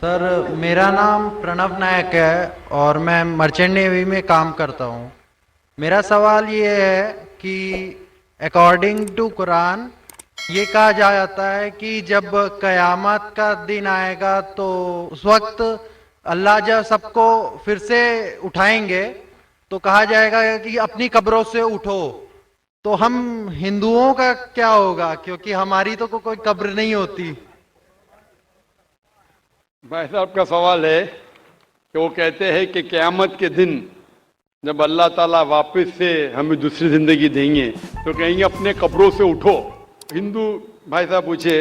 سر، میرا نام پرنو نائک ہے اور میں مرچنٹ نیوی میں کام کرتا ہوں۔ میرا سوال یہ ہے کہ اکارڈنگ ٹو قرآن یہ کہا جاتا ہے کہ جب قیامت کا دن آئے گا تو اس وقت اللہ جب سب کو پھر سے اٹھائیں گے تو کہا جائے گا کہ اپنی قبروں سے اٹھو۔ تو ہم ہندوؤں کا کیا ہوگا، کیونکہ ہماری تو کوئی قبر نہیں ہوتی۔ بھائی صاحب کا سوال ہے کہ وہ کہتے ہیں کہ قیامت کے دن جب اللہ تعالیٰ واپس سے ہمیں دوسری زندگی دیں گے تو کہیں گے اپنے قبروں سے اٹھو۔ ہندو بھائی صاحب پوچھے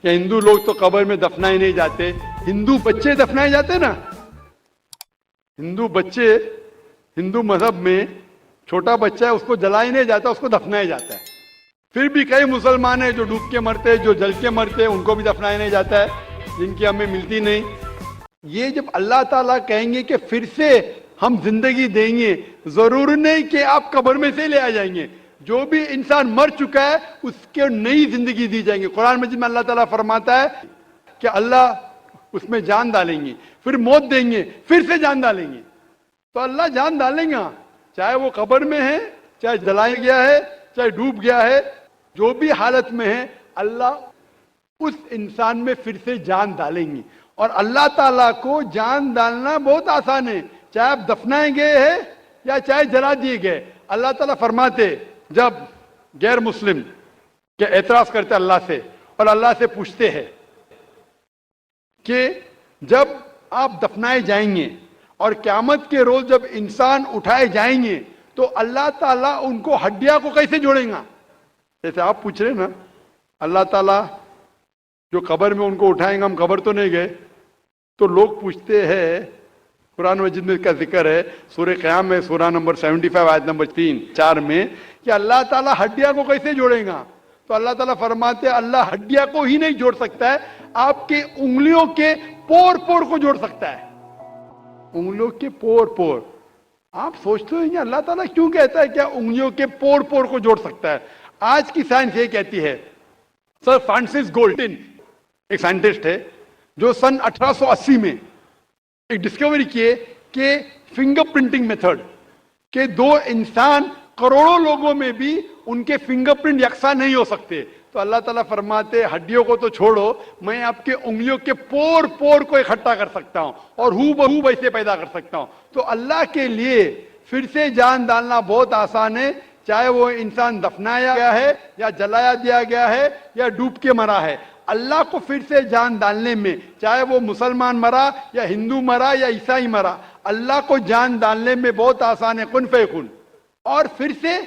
کہ ہندو لوگ تو قبر میں دفنائے نہیں جاتے، ہندو بچے دفنائے جاتے نا؟ ہندو بچے، ہندو مذہب میں چھوٹا بچہ ہے اس کو جلایا نہیں جاتا، اس کو دفنایا جاتا ہے۔ پھر بھی کئی مسلمان ہیں جو ڈوب کے مرتے، جو جل کے مرتے، ان کو بھی دفنایا نہیں جاتا ہے، جن کی ہمیں ملتی نہیں۔ یہ جب اللہ تعالیٰ کہیں گے کہ پھر سے ہم زندگی دیں گے، ضرور نہیں کہ آپ قبر میں سے لے آ جائیں گے۔ جو بھی انسان مر چکا ہے اس کے نئی زندگی دی جائیں گے۔ قرآن مجید میں اللہ تعالیٰ فرماتا ہے کہ اللہ اس میں جان ڈالیں گے، پھر موت دیں گے، پھر سے جان ڈالیں گے۔ تو اللہ جان ڈالیں گا، چاہے وہ قبر میں ہے، چاہے جلایا گیا ہے، چاہے ڈوب گیا ہے، جو بھی حالت میں ہے اللہ اس انسان میں پھر سے جان ڈالیں گے۔ اور اللہ تعالیٰ کو جان ڈالنا بہت آسان ہے، چاہے آپ دفنائے گئے ہیں یا چاہے جلا دیے گئے۔ اللہ تعالیٰ فرماتے جب غیر مسلم کے اعتراض کرتے اللہ سے اور اللہ سے پوچھتے ہیں کہ جب آپ دفنائے جائیں گے اور قیامت کے روز جب انسان اٹھائے جائیں گے تو اللہ تعالیٰ ان کو ہڈیاں کو کیسے جوڑیں گا؟ جیسے آپ پوچھ رہے ہیں نا، اللہ تعالیٰ جو قبر میں ان کو اٹھائیں گا، ہم قبر تو نہیں گئے، تو لوگ پوچھتے ہیں، قرآن مجید میں اس کا ذکر ہے سورہ قیام میں، سورہ نمبر 75 آیت نمبر 3-4 میں، کہ اللہ تعالیٰ ہڈیاں کو کیسے جوڑیں گا؟ تو اللہ تعالیٰ فرماتے ہیں اللہ ہڈیاں کو ہی نہیں جوڑ سکتا ہے، آپ کے انگلیوں کے پور پور کو جوڑ سکتا ہے۔ انگلیوں کے پور پور۔ آپ سوچتے ہیں اللہ تعالیٰ کیوں کہتا ہے کیا انگلیوں کے پور پور کو جوڑ سکتا ہے؟ آج کی سائنس یہ کہتی ہے، سر فرانسس گولڈن ایک سائنٹسٹ ہے جو سن 1880 میں ایک ڈسکوری کیے کہ فنگر پرنٹنگ میتھڈ کہ دو انسان کروڑوں لوگوں میں بھی ان کے فنگر پرنٹ یکساں نہیں ہو سکتے۔ تو اللہ تعالیٰ فرماتے ہڈیوں کو تو چھوڑو، میں آپ کے انگلیوں کے پور پور کو اکٹھا کر سکتا ہوں اور ہو بہو ویسے پیدا کر سکتا ہوں۔ تو اللہ کے لیے پھر سے جان ڈالنا بہت آسان ہے، چاہے وہ انسان دفنایا گیا ہے یا جلایا دیا گیا ہے یا ڈوب کے مرا ہے۔ اللہ کو پھر سے جان ڈالنے میں، چاہے وہ مسلمان مرا یا ہندو مرا یا عیسائی مرا، اللہ کو جان ڈالنے میں بہت آسان ہے، کن فیکن۔ اور پھر سے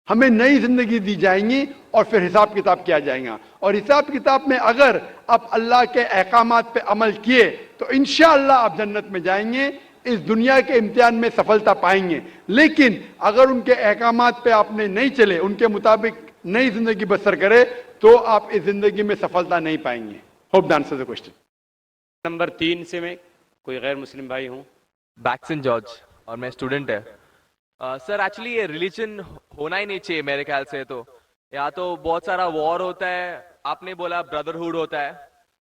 ہمیں نئی زندگی دی جائیں گی اور پھر حساب کتاب کیا جائے گا۔ اور حساب کتاب میں اگر آپ اللہ کے احکامات پہ عمل کیے تو انشاءاللہ آپ جنت میں جائیں گے، اس دنیا کے امتحان میں سفلتا پائیں گے۔ لیکن اگر ان کے احکامات پہ آپ نے نہیں چلے، ان کے مطابق نئی زندگی بسر کرے تو آپ اس زندگی میں سفلتا نہیں پائیں گے۔ Hope answer the question. Number 3 سے میں کوئی غیر مسلم بھائی ہوں؟ بیکسن جارج، اور میں اسٹوڈنٹ ہے۔ سر ایکچولی یہ ریلیجن ہونا ہی نہیں چاہیے میرے خیال سے، تو یا تو بہت سارا وار ہوتا ہے، آپ نے بولا بردرہوڈ ہوتا ہے،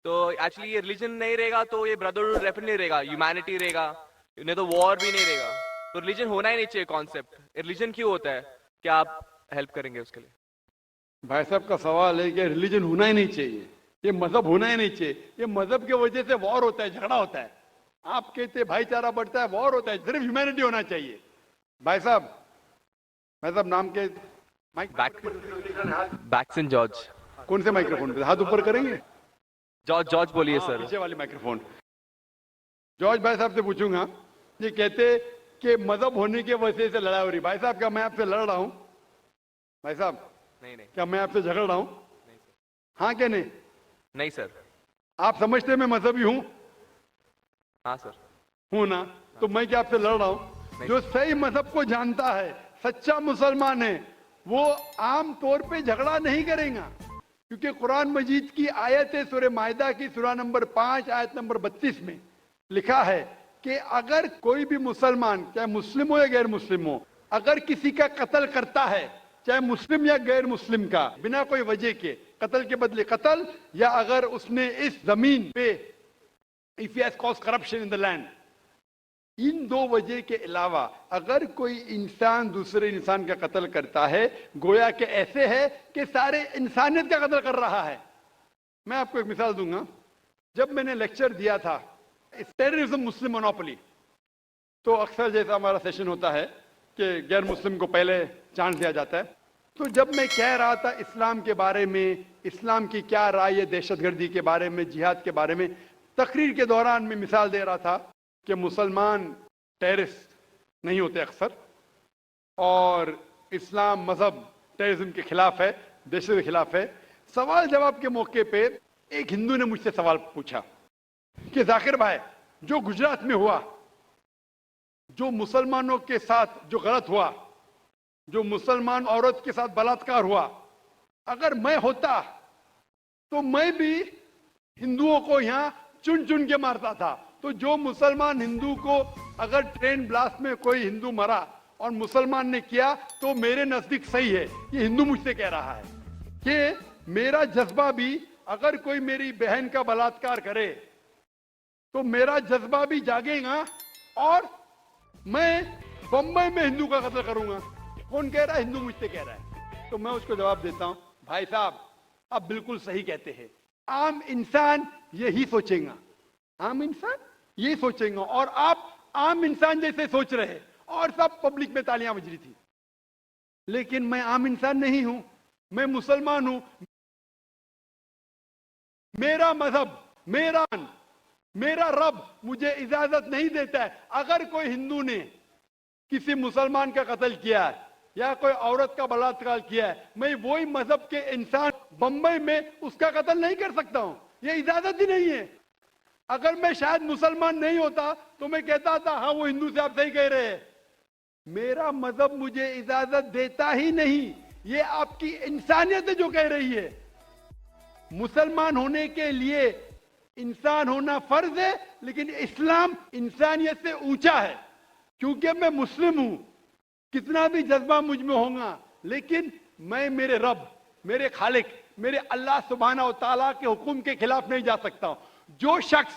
تو ایکچولی یہ ریلیجن نہیں رہے گا تو یہ بردرہوڈ ڈیفینیٹلی نہیں رہے گا، ہیومینٹی رہے گا، نہیں تو وار بھی نہیں رہے گا۔ تو ریلیجن ہونا ہی نہیں چاہیے کانسیپٹ۔ ریلیجن کیوں ہوتا ہے؟ کیا آپ ہیلپ کریں گے اس کے لیے؟ بھائی صاحب کا سوال ہے کہ ریلیجن ہونا ہی نہیں چاہیے، یہ مذہب ہونا ہی نہیں چاہیے، یہ مذہب کی وجہ سے وار ہوتا ہے، جھگڑا ہوتا ہے۔ آپ کہتے ہیں بھائی چارہ بڑھتا ہے، وار ہوتا ہے، صرف ہیومینٹی ہونا چاہیے۔ بھائی صاحب نام کے بیکسن جارج۔ کون سے مائکرو فون پہ ہاتھ اوپر کریں گے؟ جارج جارج بولیے سر۔ پیچھے والی مائکرو فون۔ جارج بھائی صاحب سے پوچھوں گا، یہ کہتے کہ مذہب ہونے کی وجہ سے لڑائی ہو رہی۔ بھائی صاحب کیا میں آپ سے لڑ رہا ہوں؟ بھائی صاحب نہیں نہیں کیا میں آپ سے جھگڑ رہا ہوں؟ ہاں کہ نہیں؟ نہیں سر۔ آپ سمجھتے ہیں میں مذہبی ہوں؟ ہاں سر۔ ہوں نا؟ تو میں کیا آپ سے لڑ رہا ہوں؟ جو صحیح مذہب کو جانتا ہے، سچا مسلمان ہے، وہ عام طور پہ جھگڑا نہیں کرے گا، کیونکہ قرآن مجید کی آیت ہے سورہ مائدہ کی سورہ نمبر 5 آیت نمبر 32 میں لکھا ہے کہ اگر کوئی بھی مسلمان، چاہے مسلم ہو یا غیر مسلم ہو، اگر کسی کا قتل کرتا ہے، چاہے مسلم یا غیر مسلم کا، بنا کوئی وجہ کے، قتل کے بدلے قتل، یا اگر اس نے اس زمین پہ if he has caused corruption in the land. ان دو وجہ کے علاوہ اگر کوئی انسان دوسرے انسان کا قتل کرتا ہے گویا کہ ایسے ہے کہ سارے انسانیت کا قتل کر رہا ہے. میں آپ کو ایک مثال دوں گا. جب میں نے لیکچر دیا تھا ٹیررزم مسلم مونوپولی، تو اکثر جیسا ہمارا سیشن ہوتا ہے کہ غیر مسلم کو پہلے چانس دیا جاتا ہے، تو جب میں کہہ رہا تھا اسلام کے بارے میں، اسلام کی کیا رائے ہے دہشت گردی کے بارے میں، جہاد کے بارے میں، تقریر کے دوران میں مثال دے رہا تھا کہ مسلمان ٹیررسٹ نہیں ہوتے اکثر، اور اسلام مذہب ٹیررزم کے خلاف ہے، دہشت کے خلاف ہے. سوال جواب کے موقع پہ ایک ہندو نے مجھ سے سوال پوچھا کہ ذاکر بھائی، جو گجرات میں ہوا، جو مسلمانوں کے ساتھ جو غلط ہوا، جو مسلمان عورت کے ساتھ بلاತ್ಕಾರ ہوا، اگر میں ہوتا تو میں بھی ہندوؤں کو یہاں چن چن کے مارتا تھا. تو جو مسلمان ہندو کو اگر ٹرین بلاسٹ میں کوئی ہندو مرا اور مسلمان نے کیا تو میرے نزدیک صحیح ہے. یہ ہندو مجھ سے کہہ رہا ہے کہ میرا جذبہ بھی، اگر کوئی میری بہن کا بلاತ್ಕಾರ کرے تو میرا جذبہ بھی جاگے گا اور میں بمبئی میں ہندو کا قتل کروں گا. کون کہہ رہا ہے؟ ہندو مجھ سے کہہ رہا ہے. تو میں اس کو جواب دیتا ہوں، بھائی صاحب آپ بالکل صحیح کہتے ہیں. عام انسان یہی سوچیں گا، عام انسان یہی سوچیں گا، اور آپ عام انسان جیسے سوچ رہے، اور سب پبلک میں تالیاں بج رہی تھی. لیکن میں عام انسان نہیں ہوں، میں مسلمان ہوں. میرا مذہب، میرا رب مجھے اجازت نہیں دیتا ہے اگر کوئی ہندو نے کسی مسلمان کا قتل کیا ہے یا کوئی عورت کا بلاತ್ಕಾರ کیا ہے، میں وہی مذہب کے انسان بمبئی میں اس کا قتل نہیں کر سکتا ہوں. یہ اجازت ہی نہیں ہے. اگر میں شاید مسلمان نہیں ہوتا تو میں کہتا تھا ہاں وہ ہندو سے آپ صحیح کہہ رہے ہیں. میرا مذہب مجھے اجازت دیتا ہی نہیں. یہ آپ کی انسانیت ہے جو کہہ رہی ہے. مسلمان ہونے کے لیے انسان ہونا فرض ہے، لیکن اسلام انسانیت سے اونچا ہے. کیونکہ میں مسلم ہوں، کتنا بھی جذبہ مجھ میں ہوگا، لیکن میں میرے رب، میرے خالق، میرے اللہ سبحانہ و تعالیٰ کے حکم کے خلاف نہیں جا سکتا ہوں. جو شخص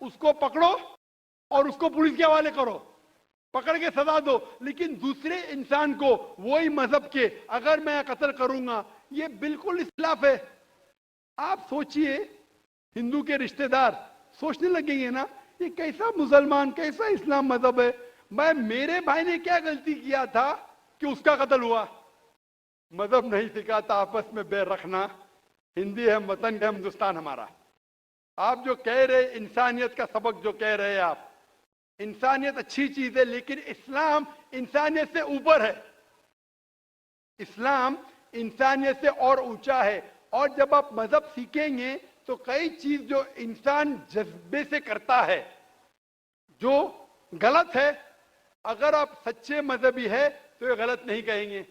اس کو پکڑو اور اس کو پولیس کے حوالے کرو، پکڑ کے سزا دو. لیکن دوسرے انسان کو وہی مذہب کے اگر میں قتل کروں گا، یہ بالکل خلاف ہے. آپ سوچئے، ہندو کے رشتہ دار سوچنے لگیں گے نا یہ کیسا مسلمان، کیسا اسلام مذہب ہے. میرے بھائی نے کیا غلطی کیا تھا کہ اس کا قتل ہوا؟ مذہب نہیں سکھاتا آپس میں بیر رکھنا. ہندی ہے، وطن ہے ہندوستان ہمارا. آپ جو کہہ رہے انسانیت کا سبق جو کہہ رہے آپ، انسانیت اچھی چیز ہے، لیکن اسلام انسانیت سے اوپر ہے. اسلام انسانیت سے اور اونچا ہے. اور جب آپ مذہب سیکھیں گے تو کئی چیز جو انسان جذبے سے کرتا ہے جو غلط ہے، اگر آپ سچے مذہبی ہے تو یہ غلط نہیں کہیں گے،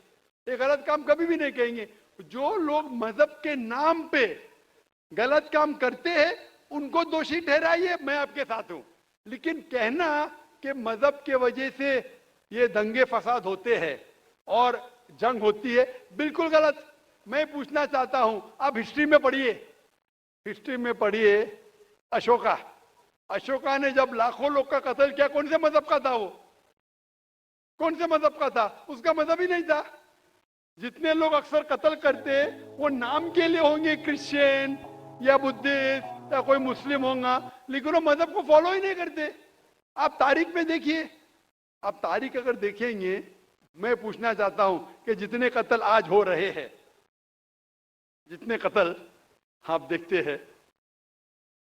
یہ غلط کام کبھی بھی نہیں کہیں گے. جو لوگ مذہب کے نام پہ غلط کام کرتے ہیں ان کو دوشی ٹھہرائیے، میں آپ کے ساتھ ہوں. لیکن کہنا کہ مذہب کے وجہ سے یہ دنگے فساد ہوتے ہیں اور جنگ ہوتی ہے، بالکل غلط. میں پوچھنا چاہتا ہوں، آپ ہسٹری میں پڑھیے اشوکا نے جب لاکھوں لوگ کا قتل کیا، کون سے مذہب کا تھا؟ وہ کون سے مذہب کا تھا؟ اس کا مذہب ہی نہیں تھا. جتنے لوگ اکثر قتل کرتے وہ نام کے لیے ہوں گے، کرسچین یا بدھسٹ یا کوئی مسلم ہوں گا، لیکن وہ مذہب کو فالو ہی نہیں کرتے. آپ تاریخ میں دیکھیے، آپ تاریخ اگر دیکھیں گے، میں پوچھنا چاہتا ہوں کہ جتنے قتل آج ہو رہے ہیں، جتنے قتل آپ دیکھتے ہیں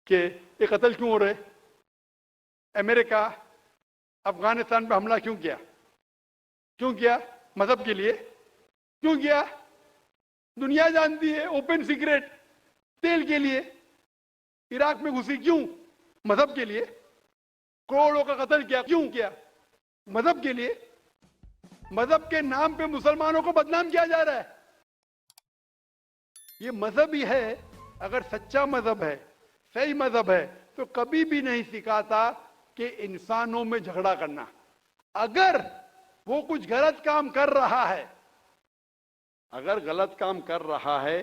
کہ یہ قتل کیوں ہو رہے؟ امریکہ افغانستان پہ حملہ کیوں کیا؟ مذہب کے لیے. کیوں کیا؟ دنیا جانتی ہے، اوپن سیکریٹ، تیل کے لیے. عراق میں گھسی کیوں؟ مذہب کے لیے. کروڑوں کا قتل کیا، کیوں کیا؟ مذہب کے لیے. مذہب کے نام پہ مسلمانوں کو بدنام کیا جا رہا ہے. یہ مذہب ہی ہے. اگر سچا مذہب ہے، صحیح مذہب ہے، تو کبھی بھی نہیں سکھاتا کہ انسانوں میں جھگڑا کرنا. اگر وہ کچھ غلط کام کر رہا ہے، اگر غلط کام کر رہا ہے